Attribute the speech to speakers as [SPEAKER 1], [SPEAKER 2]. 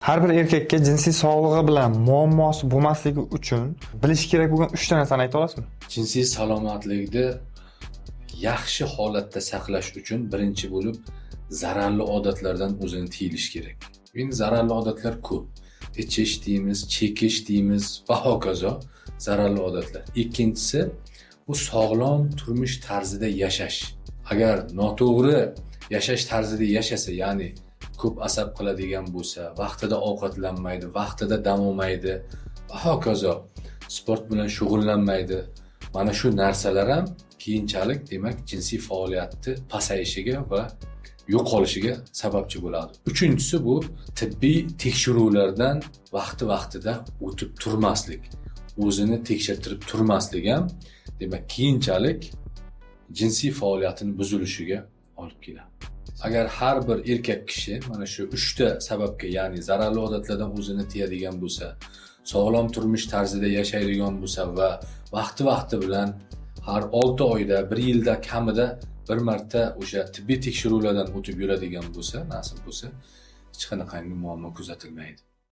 [SPEAKER 1] Har bir erkakka jinsiy sog'lig'i bilan muammosi bo'lmasligi uchun bilish kerak bo'lgan 3 ta narsani ayta olasizmi?
[SPEAKER 2] Jinsiy salomatlikni yaxshi holatda saqlash uchun birinchi bo'lib zararli odatlardan o'zini tiyilish kerak. Endi zararli odatlar ko'p. Ichish deymiz, chekish deymiz va hokazo zararli odatlar. Ikkinchisi bu sog'lom turmush tarzida yashash. Agar noto'g'ri yashash tarzida yashasa, ya'ni ko'p asab qiladigan bo'lsa, vaqtida ovqatlanmaydi, vaqtida dam olmaydi va hokazo sport bilan shug'ullanmaydi. Mana shu narsalar ham keyinchalik demak jinsiy faoliyatni pasayishiga va yo'qolishiga sababchi bo'ladi. Uchinchisi bu tibbiy tekshiruvlardan vaqtida o'tib turmaslik. O'zini tekshirtirib turmaslik ham demak keyinchalik jinsiy faoliyatining buzilishiga olib keladi. Agar har bir erkak kishi mana shu 3 ta sababga, ya'ni zararli odatlardan o'zini tiyadigan bo'lsa, sog'lom turmush tarzida yashaydigan bo'lsa va vaqti bilan har 6 oyda, 1 yilda kamida bir marta o'sha tibbiy tekshiruvlardan o'tib yuradigan bo'lsa, nasib bo'lsa, hech qanaqangi muammo kuzatilmaydi.